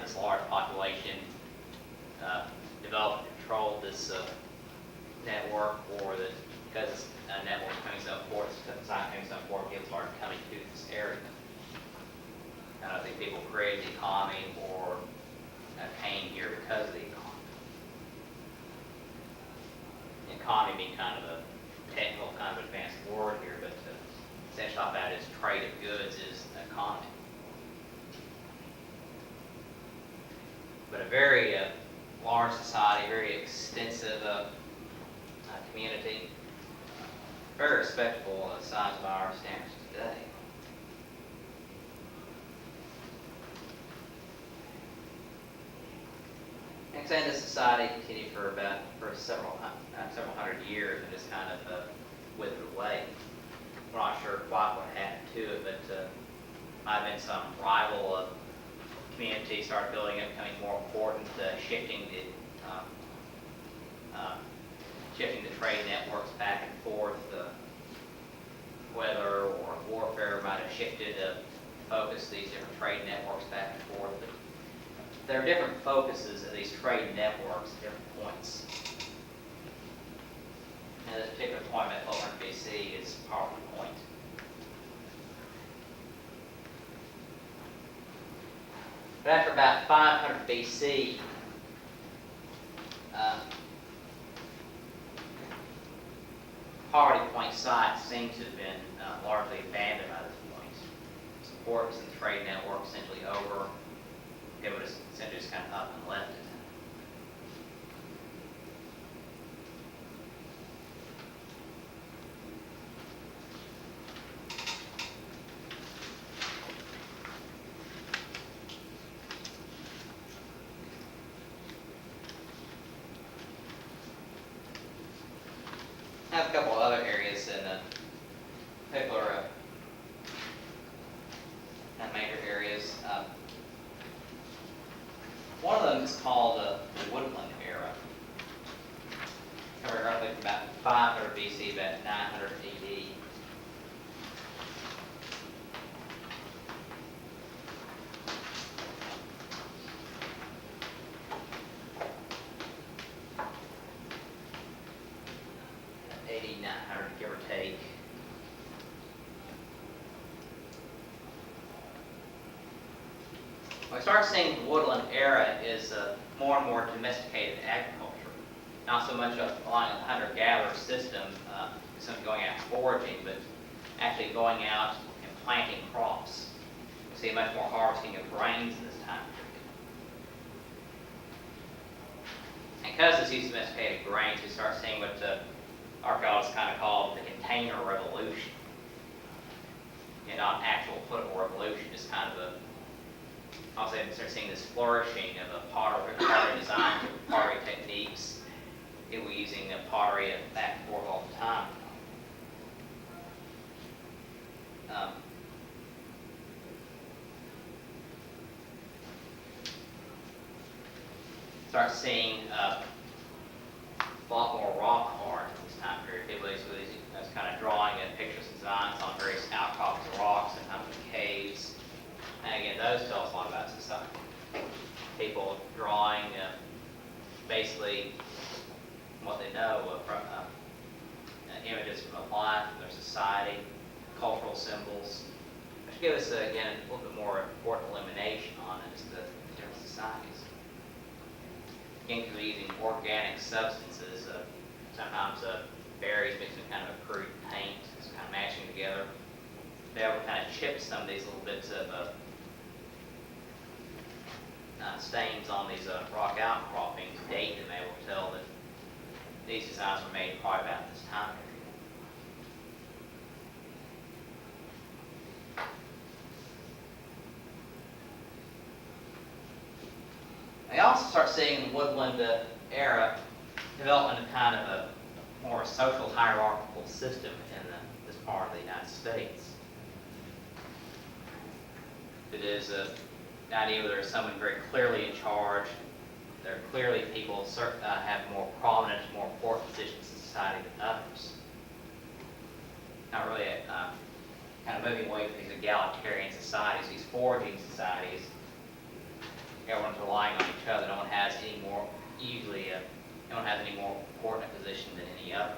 have this large population develop and control this network, or that because a network is coming so important, it's not coming so important, people are coming to this area. I don't think people create the economy or came here because of the economy. The economy being kind of a technical, kind of advanced word here, but essentially all about is trade of goods is the economy. But a very large society, very extensive community, very respectable size by our standards today. And saying this society continued for several hundred years and just kind of withered away. We're not sure quite what happened to it, but might have been some rival community started building up, becoming more important, shifting the trade networks back and forth. Weather or warfare might have shifted focus these different trade networks back and forth. But there are different focuses of these trade networks at different points. And this particular point at 1200 BC is a powerful point. But after about 500 BC, poverty point sites seem to have been largely abandoned by this point. Supports and trade network essentially over. It would essentially just kind of up and left it. I have a couple of other areas in particular major areas. One of them is called the Woodland era. Covered roughly from about 500 BC, about 900 AD. Give or take. What we start seeing the woodland era is more and more domesticated agriculture. Not so much relying on the hunter-gatherer system, something going out foraging, but actually going out and planting crops. We see much more harvesting of grains in this time period. And because it's used domesticated grains, we start seeing what archaeologists kind of call the container revolution. And not an actual political revolution, just kind of also we start seeing this flourishing of pottery design, pottery techniques. People using pottery back and forth all the time. Start seeing a lot more rock art in this time period. People was kind of drawing pictures and designs on various outcrops of rocks and kind of caves. And again, those tell us a lot about society. People drawing basically what they know from images from their life, from their society, cultural symbols, which give us, again, a little bit more important illumination on just the different societies. Again, because we're using organic substances, sometimes berries mixed with kind of a crude paint, just kind of mashing together. They able to kind of chip some of these little bits of stains on these rock outcroppings, date them, able to tell that these designs were made probably about this time period. They also start seeing in the woodland era development of kind of a more social hierarchical system in this part of the United States. It is an idea where there's someone very clearly in charge. There are clearly people have more prominent, more important positions in society than others. Not really kind of moving away from these egalitarian societies, these foraging societies. everyone's relying on each other. No one has any more no one has any more important a position than any other.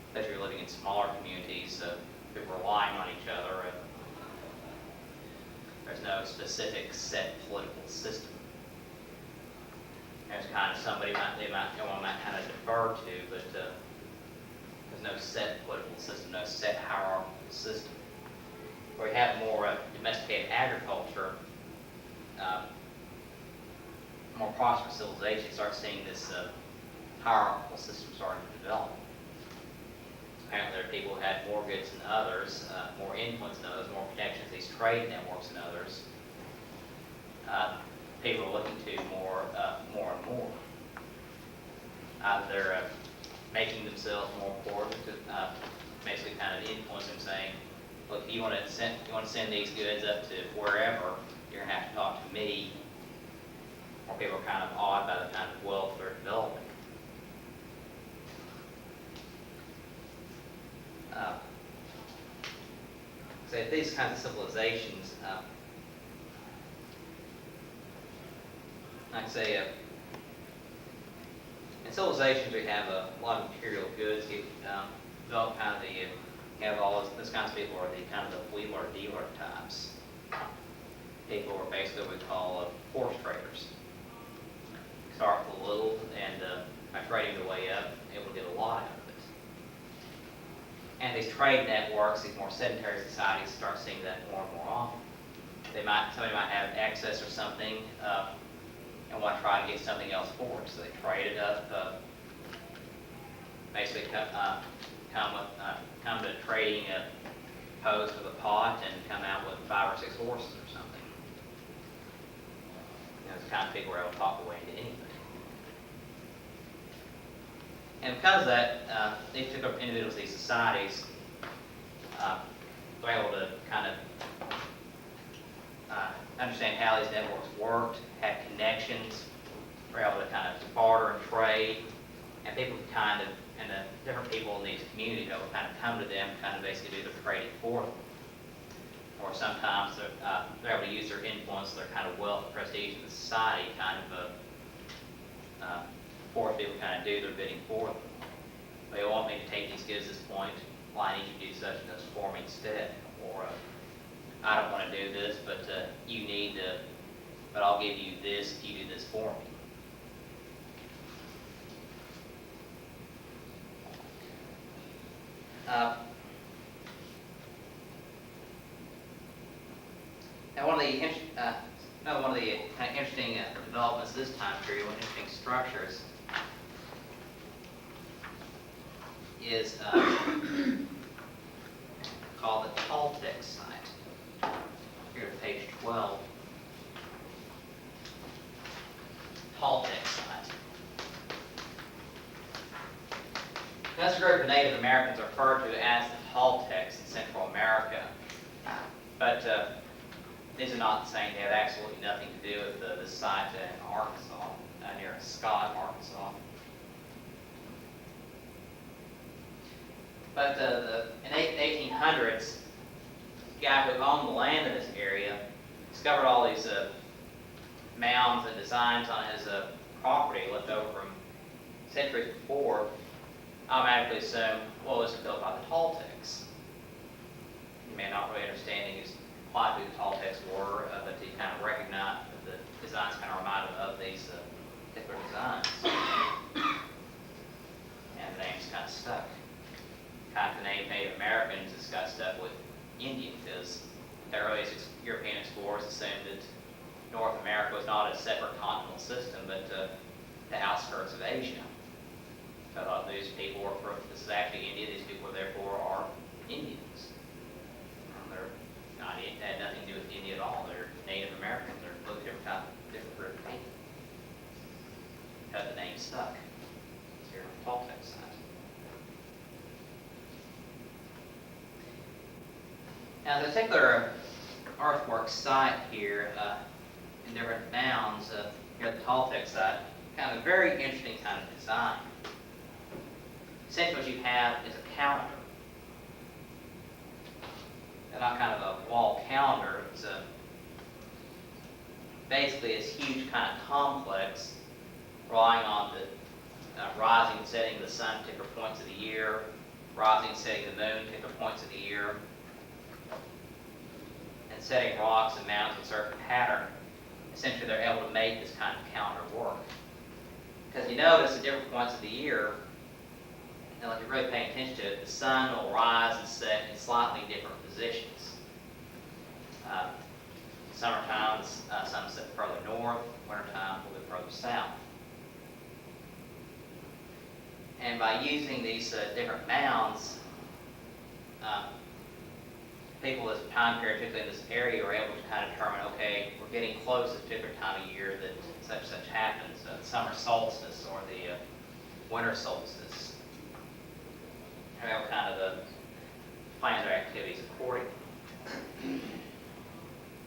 Especially if you're living in smaller communities, people relying on each other. There's no specific set political system. There's kind of somebody one might kind of defer to, but there's no set political system, no set hierarchical system. Where we have more domesticated agriculture, more prosperous civilization, you start seeing this hierarchical system starting to develop. Apparently there are people who had more goods than others, more influence than others, more connections to these trade networks than others. People are looking to more and more. They're making themselves more important, basically kind of influencing, saying, look, if you want to send these goods up to wherever, you're going to have to talk to me. More people are kind of awed by the kind of wealth they're developing. So these kinds of civilizations, like I say, in civilizations we have a lot of material goods. You develop kind of you have all this kinds of people are the kind of the wheeler dealer types. People are basically what we call horse traders. Start with a little, and by trading their way up, able to get a lot out of it. And these trade networks, these more sedentary societies, start seeing that more and more often. Somebody might have excess or something, and want to try to get something else for it, so they trade it up. Basically, come to a trading post with a pot and come out with 5 or 6 horses or something. It's the kind of people who are able to talk their way into anything. And because of that, these particular individuals, these societies, were able to kind of understand how these networks worked, had connections, were able to kind of barter and trade, and people could kind of, and the different people in these communities would kind of come to them, kind of basically do their trading for them. Or sometimes they're able to use their influence, their kind of wealth and prestige in the society, kind of force people to kind of do their bidding for them. They want me to take these goods at this point, well, I need you to do such and such for me instead. Or I don't want to do this, but you need to, but I'll give you this if you do this for me. Now, one of the kind of interesting developments this time period, one of the interesting structures, is called the Toltec site. Here at page 12. Toltec site. That's a group of Native Americans referred to as the Toltecs in Central America. But these are not saying they have absolutely nothing to do with the site in Arkansas, near Scott, Arkansas. But in the 1800s, the guy who owned the land in this area discovered all these mounds and designs on his property left over from centuries before. Automatically assumed, well, this was built by the Toltecs. You may not really understanding quite who the Toltecs were, but he kind of recognized that the designs kind of reminded of these particular designs. And the name's kind of stuck. Kind of the name Native Americans has got stuck with Indian, because the earliest European explorers assumed that North America was not a separate continental system, but the outskirts of Asia. So I thought these people were from, this is actually India, these people therefore are Indians. They had nothing to do with India at all. They're Native Americans. They're a little different group of people. Because the name stuck. It's here on the Toltec side. Now, the particular earthwork site here in different mounds here at the Toltec site, kind of a very interesting kind of design. Essentially what you have is a calendar. And not kind of a wall calendar. It's basically this huge kind of complex relying on the rising and setting of the sun at particular points of the year, rising and setting of the moon at particular points of the year, and setting rocks and mountains with a certain pattern. Essentially, they're able to make this kind of calendar work. Because you notice at different points of the year, and if you're really paying attention to it, the sun will rise and set in slightly different positions. Summertime, the sun will set further north, wintertime, a little bit further south. And by using these different mounds, people at this time period, particularly in this area, are able to kind of determine, okay, we're getting close to a particular time of year that such happens, the summer solstice or the winter solstice. And they'll kind of plan their activities accordingly.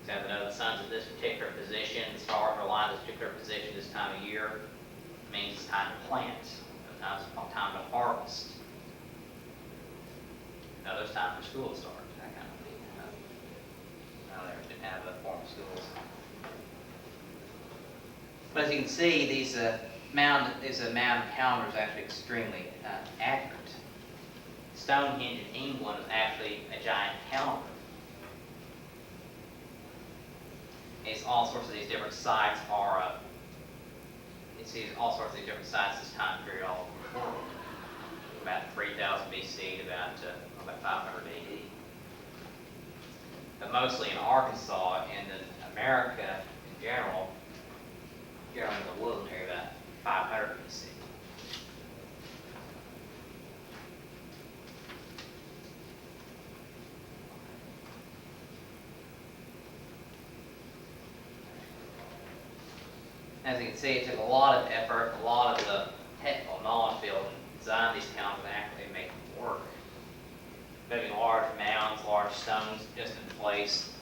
So they know the sun's at this particular position, the stars are aligned at this particular position this time of year. It means it's time to plant. Sometimes it's time to harvest. Now there's time for school to start, that kind of thing. Now they didn't have formal schools. But as you can see, these mound calendar is actually extremely accurate. Stonehenge in England is actually a giant calendar. It's all sorts of these different sites are. You see all sorts of these different sites this time period all over the world. About 3000 BC to about 500 AD. But mostly in Arkansas and in America in general, here in the Woodland area, about 500 BC. As you can see, it took a lot of effort, a lot of the technical knowledge field to design these towns and actually make them work. Building large mounds, large stones just in place.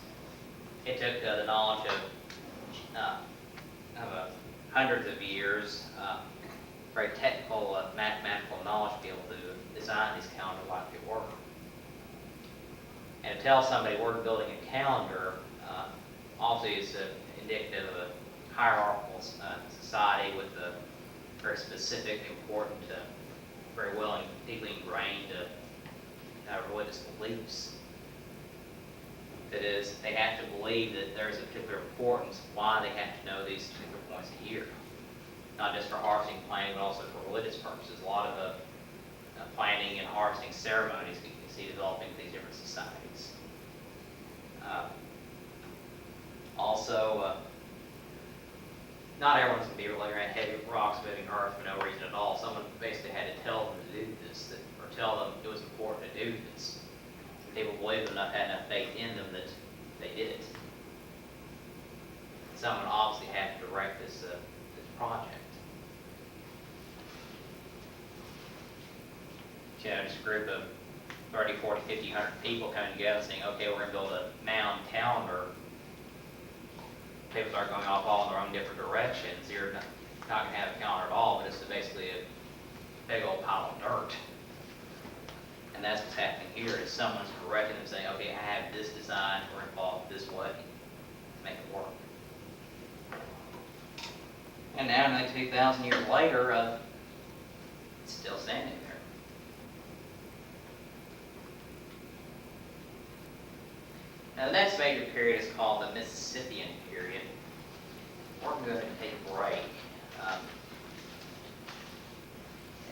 It took the knowledge of hundreds of years, very technical mathematical knowledge to be able to design these calendars like they work. And to tell somebody we're building a calendar, obviously is indicative of a hierarchical society with a very specific, important, very well and deeply ingrained religious beliefs. That is, they have to believe that there's a particular importance why they have to know these particular points a year. Not just for harvesting, planting, but also for religious purposes. A lot of the planting and harvesting ceremonies you can see developing in these different societies. Also, not everyone's going to be really around heavy rocks moving earth for no reason at all. Someone basically had to tell them to do this, or tell them it was important to do this. People believed enough, had enough faith in them that they did it. Someone obviously had to direct this project. You know, just a group of 30, 40, 50, 100 people coming together and saying, okay, we're going to build a mound calendar. People start going off all in their own different directions. You're not going to have a calendar at all, but it's basically a big old pile of dirt. And that's what's happening here, is someone's correcting them saying, okay, I have this design, we're involved this way, make it work. And now, nearly 2,000 years later, it's still standing there. Now, the next major period is called the Mississippian period. We're going to go ahead and take a break. I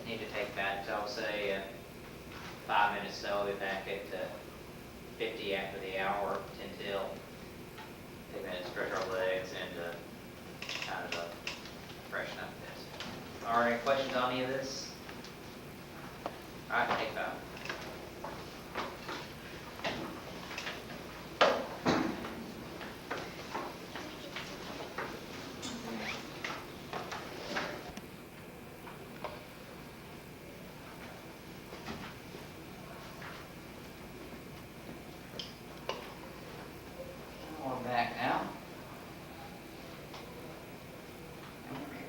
need to take that, I would say, 5 minutes, so I'll be back at 50 after the hour, 10 till. Take a minute to stretch our legs and kind of freshen up this. Are there any questions on any of this? All right, take 5. Back now.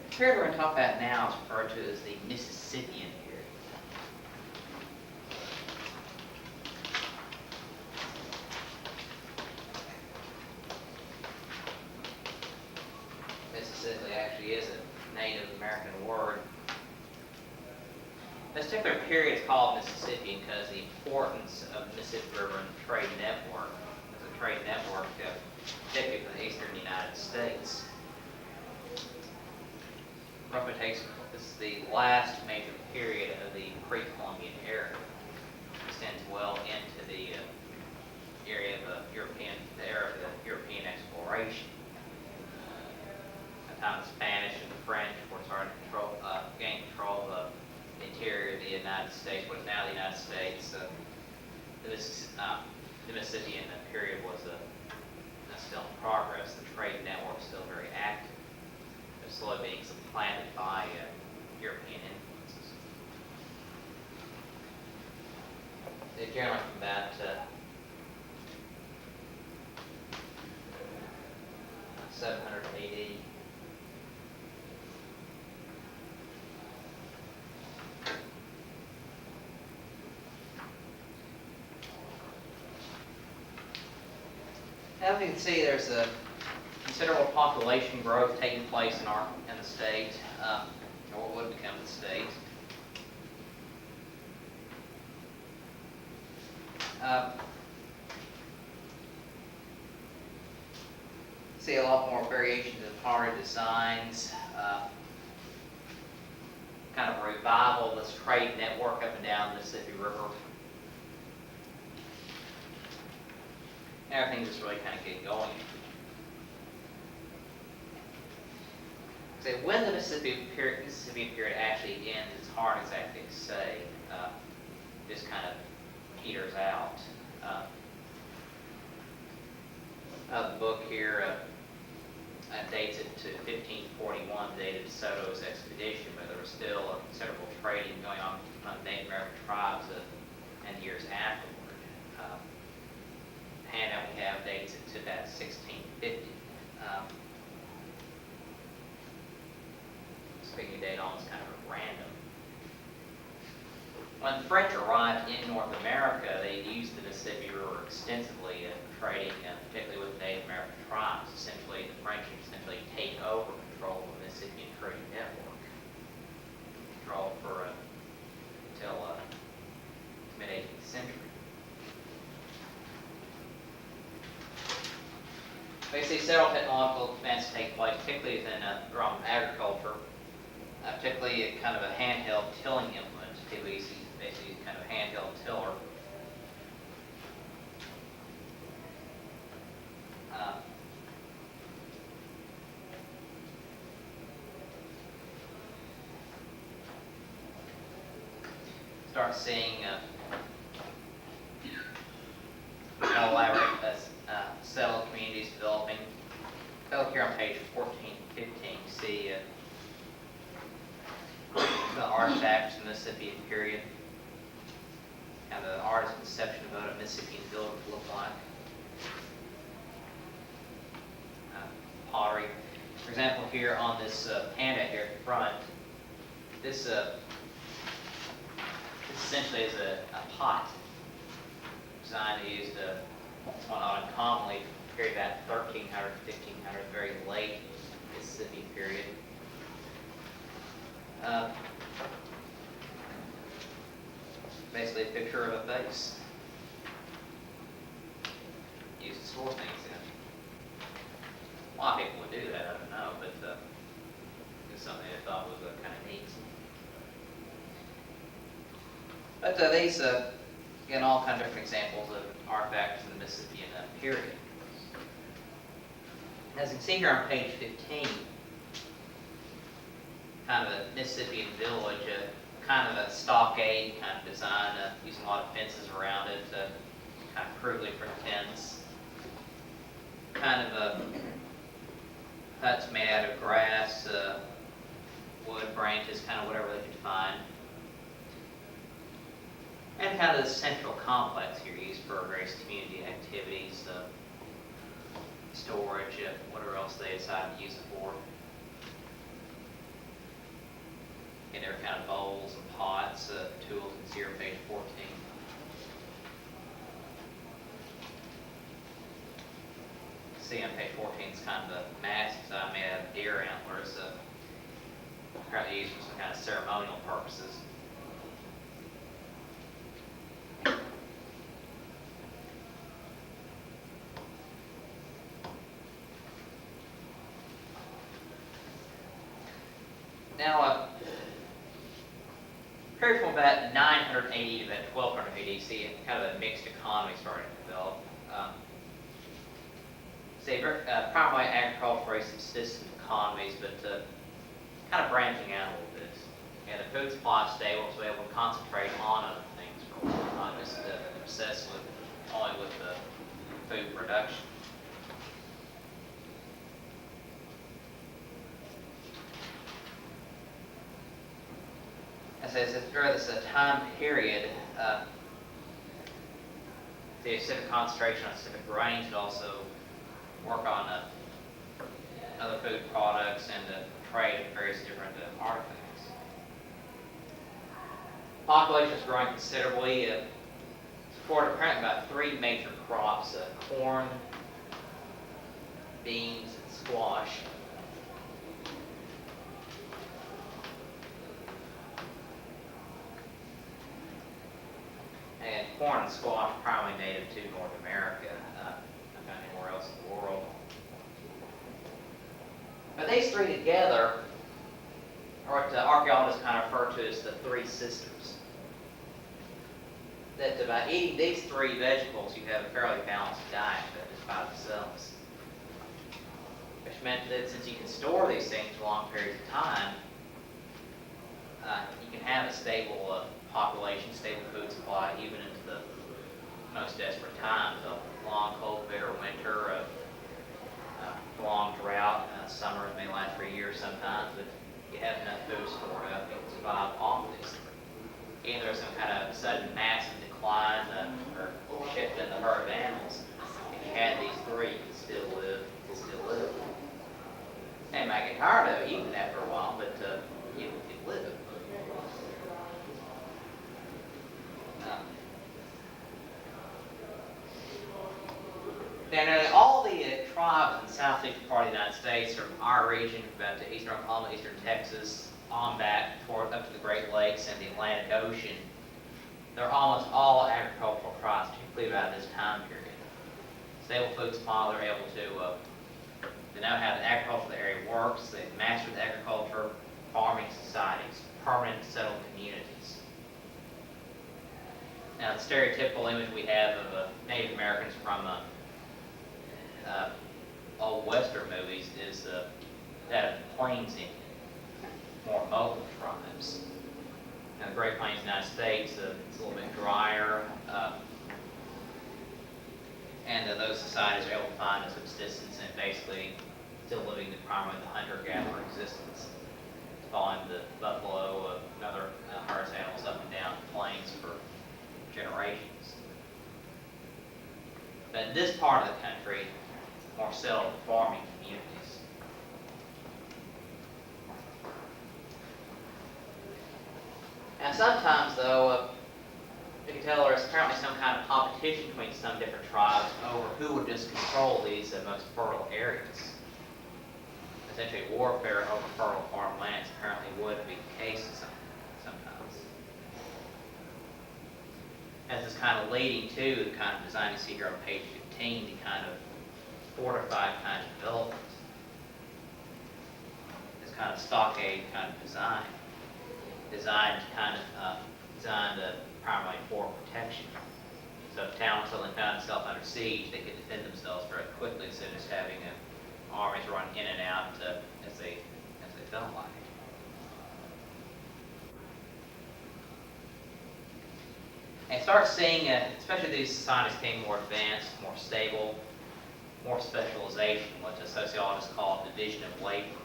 The period we're going to talk about now is referred to as the Mississippian period. specifically actually is a Native American word. This particular period is called Mississippian because the importance of the Mississippi River and the trade network. As a trade network, particularly for the eastern United States. Roughly takes, this is the last major period of the Precolumbian era. Extends well into the area of the era of the European exploration. At the time the Spanish and the French were starting to gain control of the interior of the United States, what is now the United States. The Mississippian period was still in progress. The trade network is still very active. They're slowly being supplanted by European influences. They generally from about 700 AD. As you can see, there's a considerable population growth taking place in the state, or what would become the state. See a lot more variations in pottery designs, kind of a revival of this trade network up and down the Mississippi River. Everything just really kind of get going. So when the Mississippian period actually ends, it's hard exactly to say. Just kind of peters out. The book here dates it to 1541, dated De Soto's expedition, but there was still considerable trading going on among Native American tribes in the years afterward. The handout we have dates it to about 1650. Speaking of date almost kind of random. When the French arrived in North America, they used the Mississippi River extensively in trading, particularly with Native American tribes. Essentially, the French essentially take over control of the Mississippian trading network. Control for until mid-18th century. We see several technological advances take place, particularly within agriculture, particularly kind of a handheld tilling implement. We see basically kind of handheld tiller. Start seeing elaborate settled communities developing. Look here on page 14, 15, see the artifacts in the Mississippian period, and the artist's conception of what a Mississippian village would look like. Pottery. For example, here on this panda here at the front, this essentially is a pot designed to use this one not uncommonly period about 1300, 1500, very late Mississippi period. Basically a picture of a face. Used to store things in. A lot of people would do that, I don't know, but it's something I thought was kind of neat. But these, again, all kind of different examples of artifacts in the Mississippian period. As you can see here on page 15, kind of a Mississippian village, kind of a stockade kind of design, using a lot of fences around it, kind of crudely for tents. Kind of huts made out of grass, wood, branches, kind of whatever they could find. And kind of the central complex here used for various community activities, storage, whatever else they decide to use it for. And there are kind of bowls and pots, tools, you can see here on page 14. See on page 14 is kind of a mask made out of deer antlers. apparently used for some kind of ceremonial purposes. Now, period from about 980 to about 1200 AD, see kind of a mixed economy starting to develop. Primarily agricultural, very subsistence economies, but kind of branching out a little bit. And the food supply is stable, so we're able to concentrate on other things for a while, not just obsessed with only with the food production. As I said, throughout this time period, the specific concentration on specific grains would also work on other food products and trade in various different artifacts. Population is growing considerably. Supported apparently by three major crops: corn, beans, and squash. And corn and squash are primarily native to North America, not found anywhere else in the world. But these three together are what archaeologists kind of refer to as the three sisters. That by eating these three vegetables, you have a fairly balanced diet just by themselves. Which meant that since you can store these things for long periods of time, you can have a stable population, stable food supply, even into the most desperate times. A long, cold, bitter winter, a long drought, summers may last for a year sometimes, but you have enough food stored up, you can survive off of these. Even there's some kind of sudden massive decline or shift in the herd of animals, if you had these three, you could still live. And you might get tired of eating that for a while, but you could live. Now, all the tribes in the southeastern part of the United States, from our region, about to eastern Oklahoma, eastern Texas, on back up to the Great Lakes and the Atlantic Ocean, they're almost all agricultural tribes, particularly about this time period. Stable food supply, they're able to know how the agricultural area works. They've mastered agriculture, farming societies, permanent settled communities. Now, the stereotypical image we have of Native Americans from old Western movies is that of the Plains Indian, more mobile tribes. Now, the Great Plains of the United States, it's a little bit drier, and those societies are able to find a subsistence and basically still living primarily the hunter-gatherer existence, following the buffalo and other herds animals up and down the plains for generations. But in this part of the country, more settled farming communities. And sometimes, though, you can tell there's apparently some kind of competition between some different tribes over who would just control these most fertile areas. Essentially, warfare over fertile farmlands apparently would be the case sometimes. As is kind of leading to the kind of design you see here on page 15, the kind of fortified kind of development. This kind of stockade kind of design, designed primarily for protection. So if town suddenly found itself under siege, they could defend themselves very quickly instead of just having armies run in and out as they felt like. And start seeing, especially these societies became more advanced, more stable, more specialization, what the sociologists call division of labor.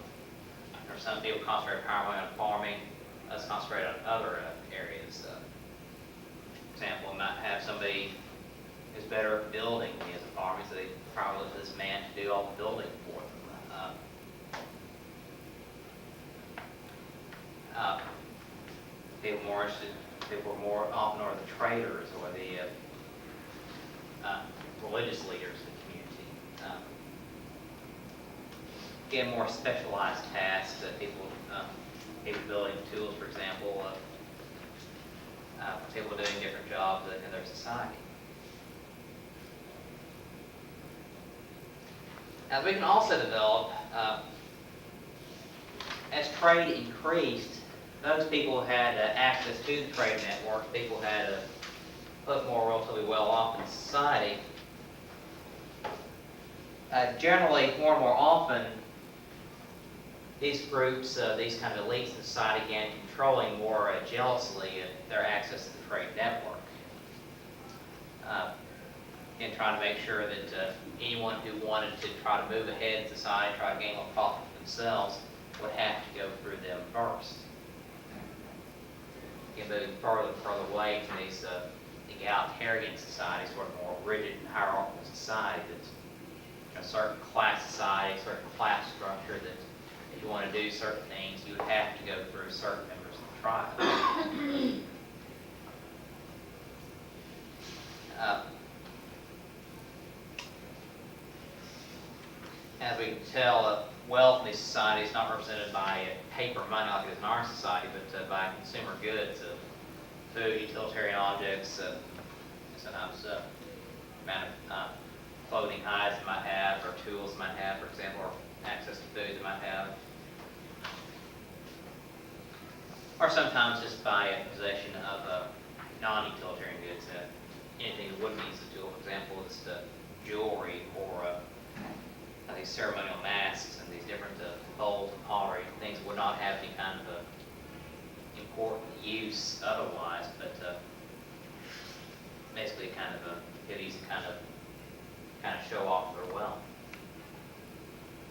There are some people concentrate primarily on farming, others concentrate on other areas. For example, we might have somebody who's better at building than he is at farming, so they probably look for this man to do all the building for them. People were more often are the traders or the religious leaders in the community. again, more specialized tasks that people, building tools, for example, people doing different jobs in their society. Now, we can also develop, as trade increased, those people who had access to the trade network, people had looked more relatively well off in society. Generally, more and more often, these groups, these kind of elites in society began controlling more jealously their access to the trade network. And trying to make sure that anyone who wanted to try to move ahead in society, try to gain more profit for themselves, would have to go through them first. Again, moving further and further away from these egalitarian societies, sort of more rigid and hierarchical society that's a certain class society, certain class structure that if you want to do certain things, you would have to go through certain members of the tribe. As we can tell, wealth in these societies is not represented by paper money like it is in our society, but by consumer goods, food, utilitarian objects, sometimes amount of clothing items they might have, or tools they might have, for example, or access to food they might have. Or sometimes just by possession of non-utilitarian goods, anything that wouldn't use the tool, for example, is jewelry or these ceremonial masks and these different bowls and pottery, things that would not have any kind of important use otherwise, but basically kind of get easy kind of show off their wealth.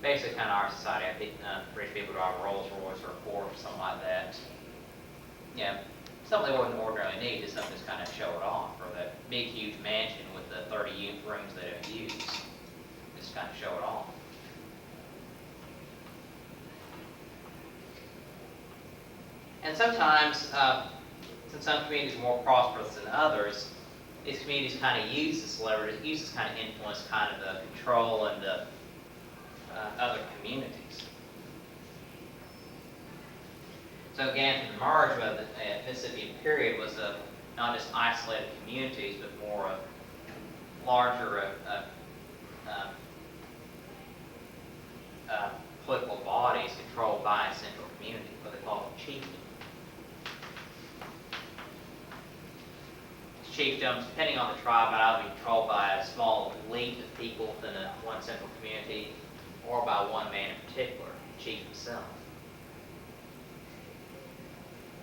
Basically, kind of our society, I think rich people drive a Rolls Royce or a Porsche or something like that. Yeah, something they wouldn't ordinarily need, just something to kind of show it off, or that big, huge mansion with the 30 rooms they don't use, just kind of show it off. And sometimes, since some communities are more prosperous than others, these communities kind of use the celebrity, use this kind of influence, kind of control and other communities. So again, the merge of the Mississippian period was not just isolated communities, but more larger political bodies controlled by a central community, what they call chiefdom. Chiefdoms, depending on the tribe, might either be controlled by a small elite of people within one central community, or by one man in particular, the chief himself.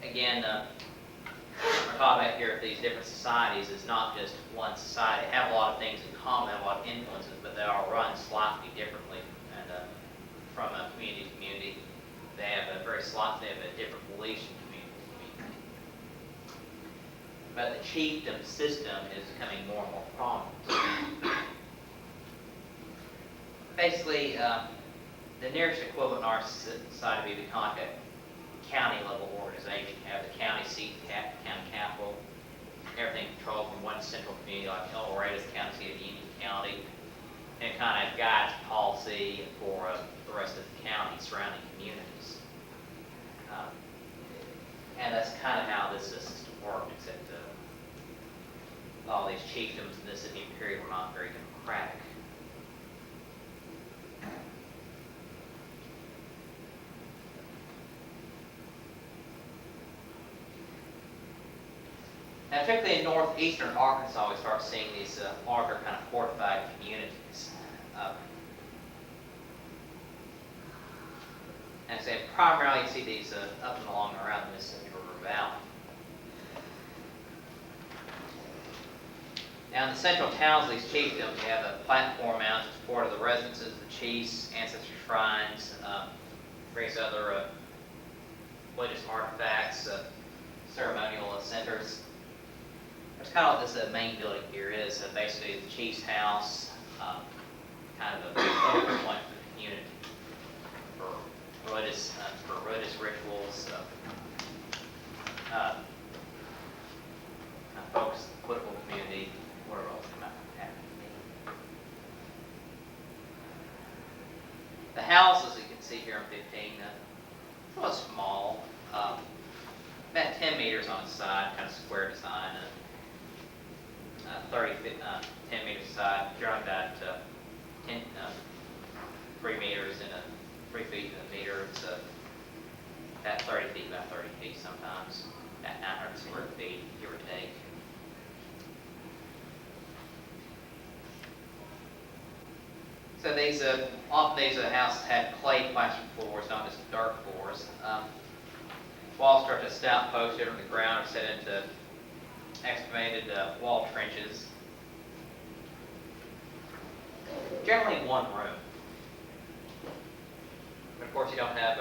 Again, our topic here of these different societies is not just one society. They have a lot of things in common, have a lot of influences, but they are run slightly differently, and from community to community, they have a different beliefs from community to community. But the chiefdom system is becoming more and more prominent. Basically, the nearest equivalent in our society would be kind of like a county level organization. You have the county seat, the county capital, everything controlled from one central community, like El Dorado is the county seat of Union County, and it kind of guides policy for the rest of the county, surrounding communities. And that's kind of how this system worked, except all these chiefdoms in this Mississippi period were not very democratic. Now, particularly in northeastern Arkansas, we start seeing these larger kind of fortified communities. And so primarily you see these up and along and around the Mississippi River Valley. Now, in the central towns of these chiefdoms, you have a platform mounted in support of the residences, the chiefs, ancestral shrines, various other religious artifacts, ceremonial centers. It's kind of what this main building here is. Basically, the chief's house, kind of a focal point for the community for religious rituals, kind of focus on the political community, whatever else they might happen to be. The houses see here in 15, it's a little small, about 10 meters on its side, kind of square design, 10 meters side, drawing about 3 meters and 3 feet in a meter. It's about 30 feet, about 30 feet sometimes, about 900 square feet, give or take. So these, often these houses had clay plastered floors, not just dirt floors. Walls start to stout posts under the ground are set into excavated wall trenches. Generally one room. But of course you don't have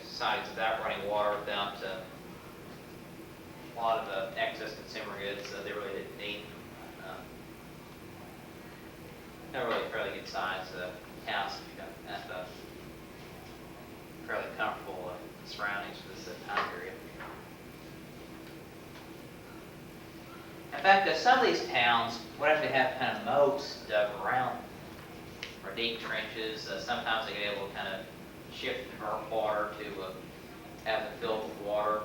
societies without running water, without a lot of excess consumer goods. They really didn't need a really fairly good sized house at fairly comfortable surroundings for this time period. In fact, some of these towns would actually have kind of moats dug around them, or deep trenches. Sometimes they get able to kind of shift the earth water to have it filled with water,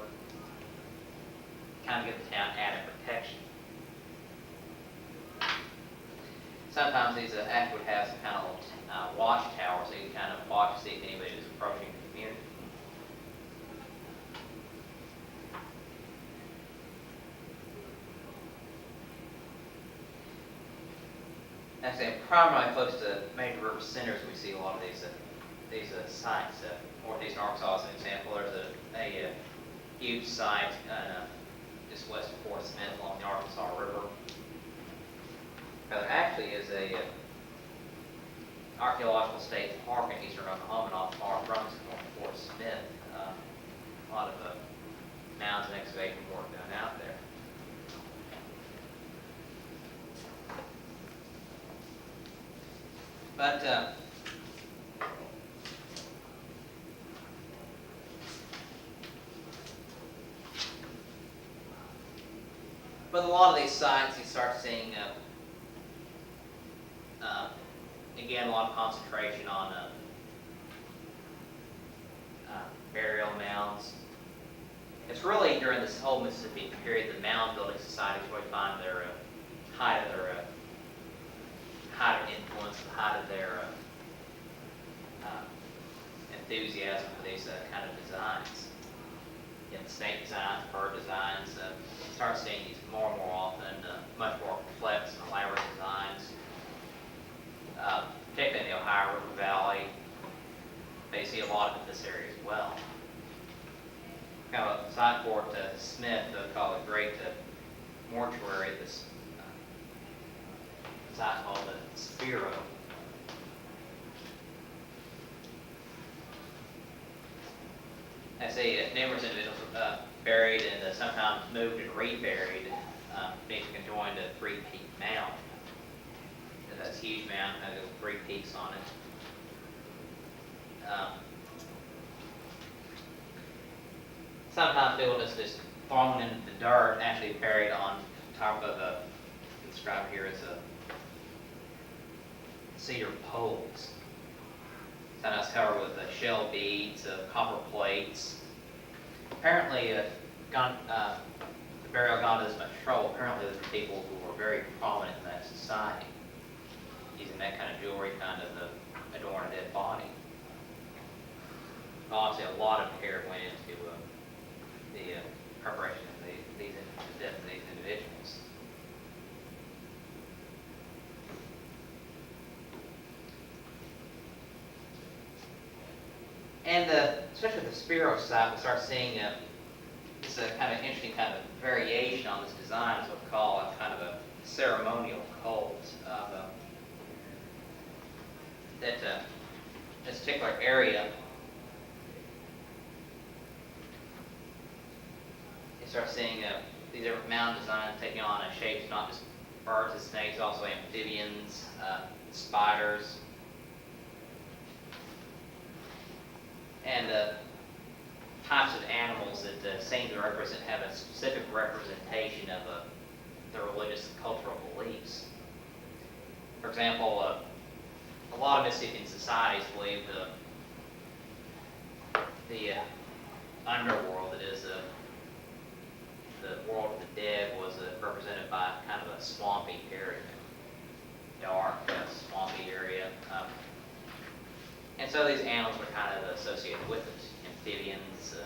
kind of give the town added protection. Sometimes these actually would have some kind of little watchtower, so you can kind of watch to see if anybody is approaching the community. Actually, primarily close to major river centers, we see a lot of these sites. Northeast Arkansas is an example. There's a huge site just west of Fort Smith along the Arkansas River. There actually is a archaeological state park in eastern Oklahoma, not far from Fort Smith. A lot of mounds and excavation work done out there. But a lot of these sites, you start seeing, again, a lot of concentration on burial mounds. It's really during this whole Mississippi period, the mound building societies really find their height of influence, the height of their enthusiasm for these kind of designs. Snake designs, bird designs, start seeing these more and more often, much more complex and elaborate designs, particularly in the Ohio River Valley. They see a lot of this area as well. Kind of a side Fort Smith, they call it great mortuary, this site called the Spiro. I say numerous individuals buried and sometimes moved and reburied, being conjoined to three peak mound. That's a huge mound, has 3 peaks on it. Sometimes people just thrown into the dirt, actually buried on top of described here as cedar poles. Sometimes covered with shell beads, copper plates. Apparently, the burial gone to this much trouble. Apparently, those are people who were very prominent in that society, using that kind of jewelry kind of adorn a dead body. Obviously, a lot of care went into the preparation of the death of these individuals. And especially with the Spiro site, we start seeing this kind of interesting kind of variation on this design. Is what we call a kind of a ceremonial cult of this particular area. You start seeing these different mound designs taking on shapes, not just birds and snakes, also amphibians, spiders. And types of animals that seem to have a specific representation of their religious and cultural beliefs. For example, a lot of Mississippian societies believed the underworld, that is the world of the dead, was represented by kind of a swampy area, dark, swampy area. And so these animals were kind of associated with it: amphibians,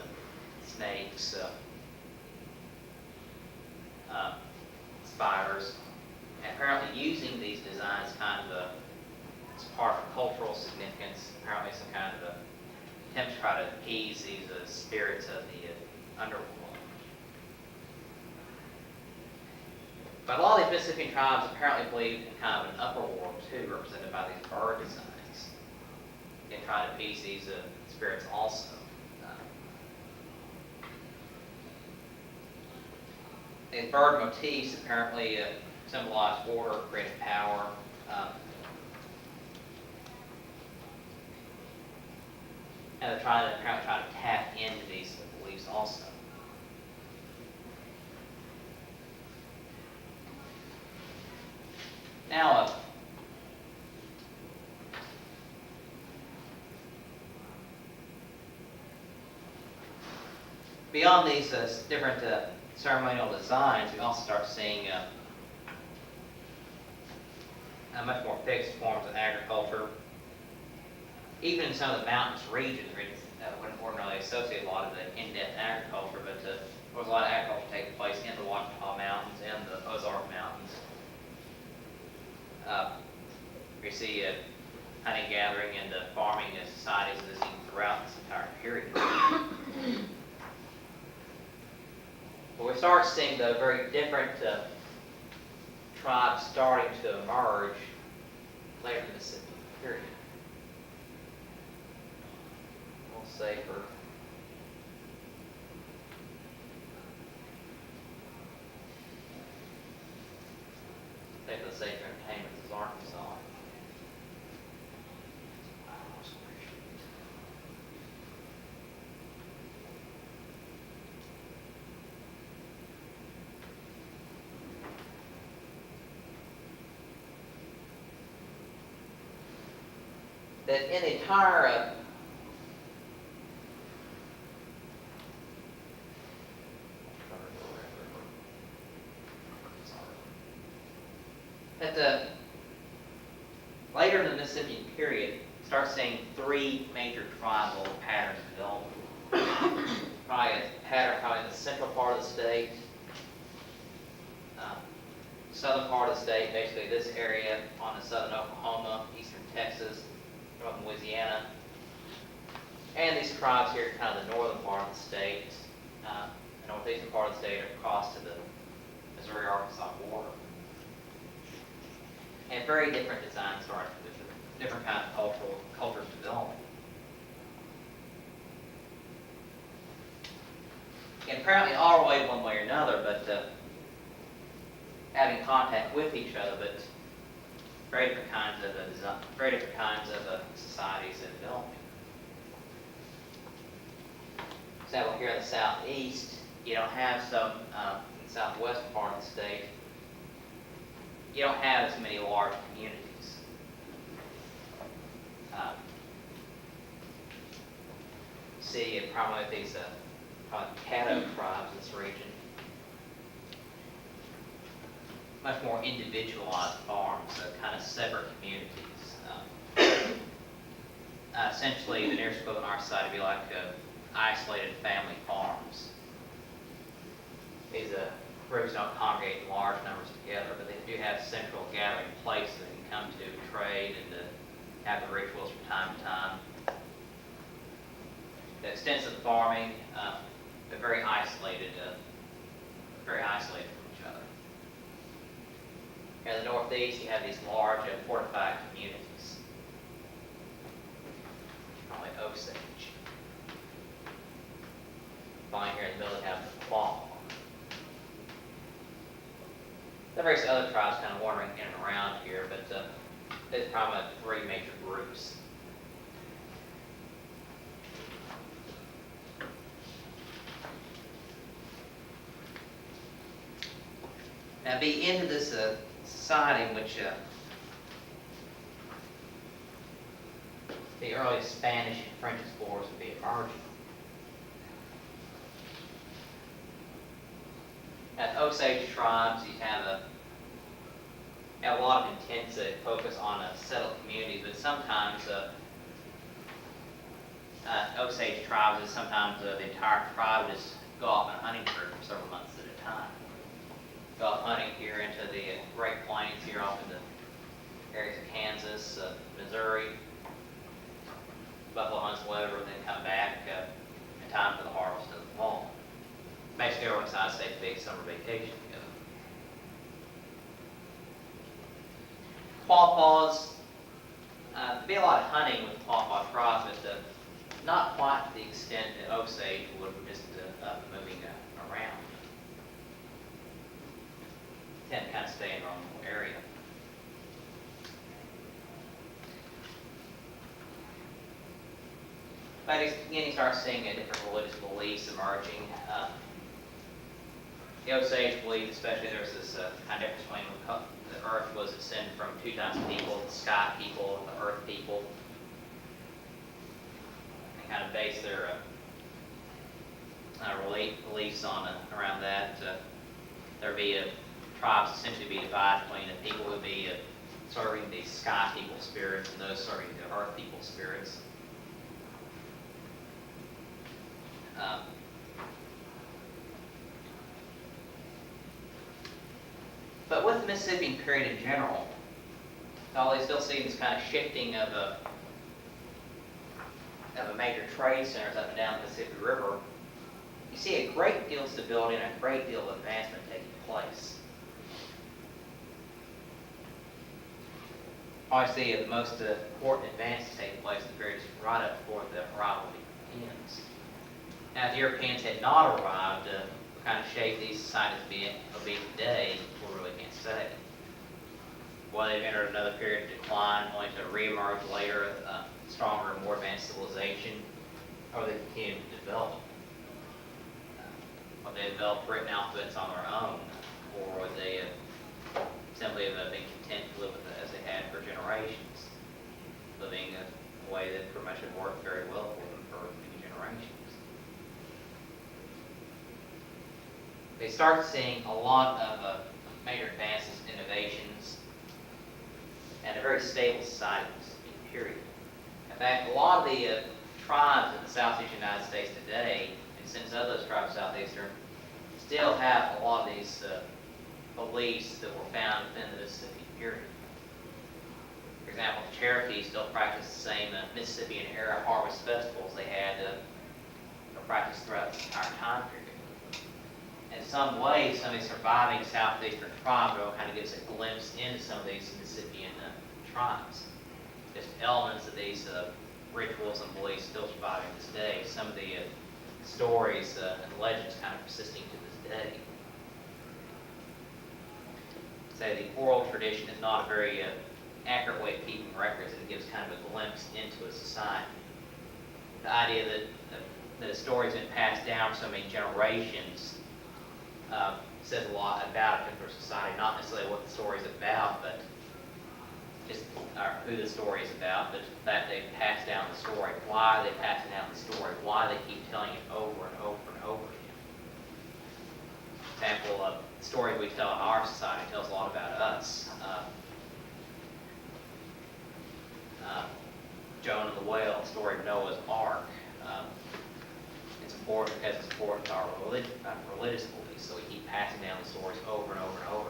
snakes, spiders. And apparently using these designs kind of as part of cultural significance, apparently some kind of attempt to try to appease these spirits of the underworld. But a lot of these Mississippian tribes apparently believed in kind of an upper world too, represented by these bird designs, and try to appease these spirits also. These bird motifs apparently symbolize order, creative power. And they're apparently trying to tap into these beliefs also. Now, beyond these different ceremonial designs, we also start seeing much more fixed forms of agriculture. Even in some of the mountainous regions, we wouldn't ordinarily associate a lot of the in-depth agriculture, but there was a lot of agriculture taking place in the Ouachita Mountains and the Ozark Mountains. We see hunting, gathering, and farming societies existing throughout this entire period. But we start seeing the very different tribes starting to emerge later in the Mississippi period. We'll say for the sake of entertainment, this is Arkansas. That in the entire later in the Mississippian period, start seeing three major tribal patterns develop. Probably a pattern in the central part of the state, southern part of the state, basically this area on the southern Oklahoma, eastern Texas, northern Louisiana, and these tribes here, kind of the northern part of the state, the northeastern part of the state, across to the Missouri-Arkansas border. And very different designs started, different kind of cultures developing. And apparently all related one way or another, but having contact with each other, but very different kinds of design, very different kinds of societies and developing. For example, here in the southeast, you don't have some, in the southwest part of the state, you don't have as many large communities. See, probably these Caddo tribes in this region, much more individualized farms, so kind of separate communities. Essentially, the nearest equivalent on our side would be like isolated family farms. These groups don't congregate in large numbers together, but they do have central gathering places that can come to trade and to have the rituals from time to time. The extensive farming, they're very isolated from each other. In the northeast, you have these large fortified communities, probably Osage. Finally, here in the middle, you have the Quaw. There are various other tribes kind of wandering in and around here, but there's probably three major groups. Now, be into this society in which the early Spanish and French explorers would be emerging. Osage tribes, you have a lot of intents that focus on a settled community, but sometimes Osage tribes is sometimes the entire tribe just go off on a hunting trip for several months at a time. Go off hunting here into the Great Plains, here off into areas of Kansas, Missouri, buffalo hunts, whatever, and then come back in time for the harvest of the fall. Basically, everyone decides to take a big summer vacation together. Quapaws, there'd be a lot of hunting with the Quapaw tribes, but not quite to the extent that Osage would, just moving around. Tend to kind of stay in their own little area. But again, you start seeing different religious beliefs emerging. The Osage belief, especially, there's this kind of difference between the earth was descended from two types of people: the sky people and the earth people. They kind of base their beliefs on around that. There'd be tribes essentially be divided between the people who would be serving the sky people spirits and those serving the earth people spirits. But with the Mississippian period in general, although they still see this kind of shifting of a major trade centers up and down the Mississippi River, you see a great deal of stability and a great deal of advancement taking place. Obviously, the most important advances taking place in the period is right up before the arrival of the Europeans. Now, if the Europeans had not arrived, what kind of shape these societies will be today, we really can't say. Well, they've entered another period of decline, only to reemerge later, stronger and more advanced civilization, or they continue to develop. Or they develop written alphabets on their own, or would they simply have been content to live with it as they had for generations, living a way that pretty much had worked very well for them for many generations. They start seeing a lot of major advances, innovations, and a very stable society period. In fact, a lot of the tribes in the southeastern United States today, and since those tribes southeastern, still have a lot of these beliefs that were found within the Mississippi period. For example, the Cherokees still practice the same Mississippian era harvest festivals they had practiced throughout the entire time period. In some ways, some of these surviving southeastern tribes will kind of gives a glimpse into some of these Mississippian tribes. Just elements of these rituals and beliefs still surviving to this day. Some of the stories and legends kind of persisting to this day. Say the oral tradition is not a very accurate way of keeping records, and it gives kind of a glimpse into a society. The idea that a story's been passed down for so many generations says a lot about a particular society, not necessarily what the story's about, but just who the story is about, but the fact they've passed down the story. Why are they passing down the story? Why they keep telling it over and over and over again. Example of the story we tell in our society tells a lot about us. Jonah the whale, the story of Noah's Ark. It's important because it's important to our religious beliefs, so we keep passing down the stories over and over and over